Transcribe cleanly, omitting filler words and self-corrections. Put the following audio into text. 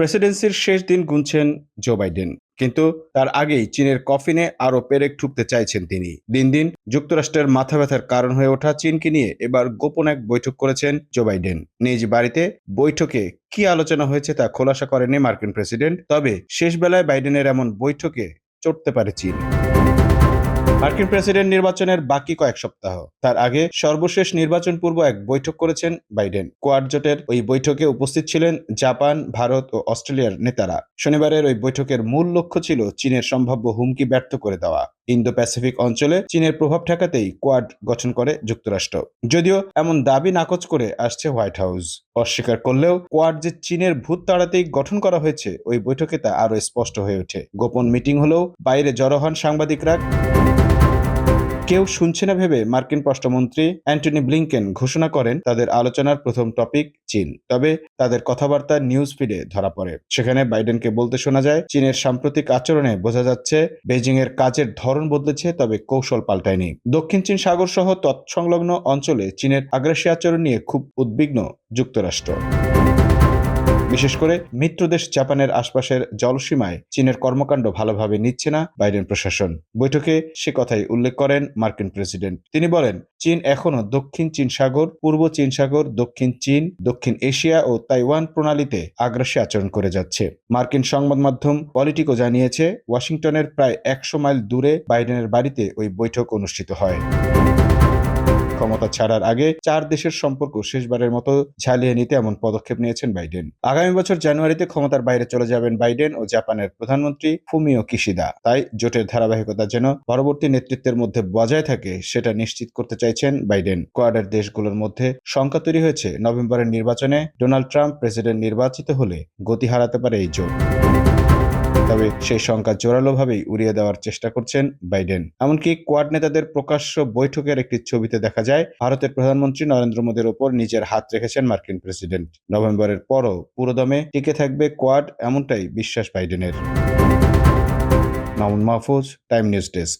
প্রেসিডেন্সির শেষ দিন গুনছেন জো বাইডেন, কিন্তু তার আগেই চীনের কফিনে আরও পেরেক ঠুকতে চাইছেন তিনি। দিন দিন যুক্তরাষ্ট্রের মাথা ব্যথার কারণ হয়ে ওঠা চীনকে নিয়ে এবার গোপন এক বৈঠক করেছেন জো বাইডেন। নিজ বাড়িতে বৈঠকে কি আলোচনা হয়েছে তা খোলাসা করেনি মার্কিন প্রেসিডেন্ট, তবে শেষ বেলায় বাইডেনের এমন বৈঠকে চড়তে পারে চীন। মার্কিন প্রেসিডেন্ট নির্বাচনের বাকি কয়েক সপ্তাহ, তার আগে সর্বশেষ নির্বাচন পূর্ব এক বৈঠক করেছেন বাইডেন। কোয়াড জোটের ওই বৈঠকে উপস্থিত ছিলেন জাপান, ভারত ও অস্ট্রেলিয়ার নেতারা। শনিবারের ওই বৈঠকের মূল লক্ষ্য ছিল চীনের সম্ভাব্য হুমকি ব্যর্থ করে দেওয়া। ইন্দো প্যাসিফিক অঞ্চলে চীনের প্রভাব ঠেকাতেই কোয়াড গঠন করে যুক্তরাষ্ট্র। যদিও এমন দাবি নাকচ করে আসছে হোয়াইট হাউস। অস্বীকার করলেও কোয়াড যে চীনের ভূত তাড়াতেই গঠন করা হয়েছে, ওই বৈঠকে তা আরো স্পষ্ট হয়ে ওঠে। গোপন মিটিং হলেও বাইরে জড়ো হন সাংবাদিকরা। কেউ শুনছে না ভেবে মার্কিন পররাষ্ট্রমন্ত্রী অ্যান্টনি ব্লিংকেন ঘোষণা করেন তাদের আলোচনার প্রথম টপিক চীন। তবে তাদের কথাবার্তা নিউজ ফিডে ধরা পড়ে। সেখানে বাইডেনকে বলতে শোনা যায়, চীনের সাম্প্রতিক আচরণে বোঝা যাচ্ছে বেজিং এর কাজের ধরন বদলেছে, তবে কৌশল পাল্টায়নি। দক্ষিণ চীন সাগর সহ তৎসংলগ্ন অঞ্চলে চীনের আগ্রাসী আচরণ নিয়ে খুব উদ্বিগ্ন যুক্তরাষ্ট্র। বিশেষ করে মিত্রদেশ জাপানের আশপাশের জলসীমায় চীনের কর্মকাণ্ড ভালোভাবে নিচ্ছে না বাইডেন প্রশাসন। বৈঠকে সে কথাই উল্লেখ করেন মার্কিন প্রেসিডেন্ট। তিনি বলেন, চীন এখনও দক্ষিণ চীন সাগর, পূর্ব চীন সাগর, দক্ষিণ চীন, দক্ষিণ এশিয়া ও তাইওয়ান প্রণালীতে আগ্রাসী আচরণ করে যাচ্ছে। মার্কিন সংবাদ মাধ্যম পলিটিকো জানিয়েছে, ওয়াশিংটনের প্রায় 100 মাইল দূরে বাইডেনের বাড়িতে ওই বৈঠক অনুষ্ঠিত হয়। ক্ষমতা ছাড়ার আগে 4 দেশের সম্পর্ক শেষবারের মতো ঝালিয়ে নিতে এমন পদক্ষেপ নিয়েছেন বাইডেন। আগামী বছর জানুয়ারিতে ক্ষমতার বাইরে চলে যাবেন বাইডেন ও জাপানের প্রধানমন্ত্রী ফুমিও কিশিদা। তাই জোটের ধারাবাহিকতা যেন পরবর্তী নেতৃত্বের মধ্যে বজায় থাকে, সেটা নিশ্চিত করতে চাইছেন বাইডেন। কোয়াডের দেশগুলোর মধ্যে শঙ্কা তৈরি হয়েছে, নভেম্বরের নির্বাচনে ডোনাল্ড ট্রাম্প প্রেসিডেন্ট নির্বাচিত হলে গতি হারাতে পারে এই জোট। তবে সেই শঙ্কা জোরালোভাবেই উড়িয়ে দেওয়ার চেষ্টা করছেন বাইডেন। এমনকি কোয়াড নেতাদের প্রকাশ্য বৈঠকের একটি ছবিতে দেখা যায়, ভারতের প্রধানমন্ত্রী নরেন্দ্র মোদীর ওপর নিজের হাত রেখেছেন মার্কিন প্রেসিডেন্ট। নভেম্বরের পরও পুরোদমে টিকে থাকবে কোয়াড, এমনটাই বিশ্বাস বাইডেনের। Mamun Mahfuz, time news desk.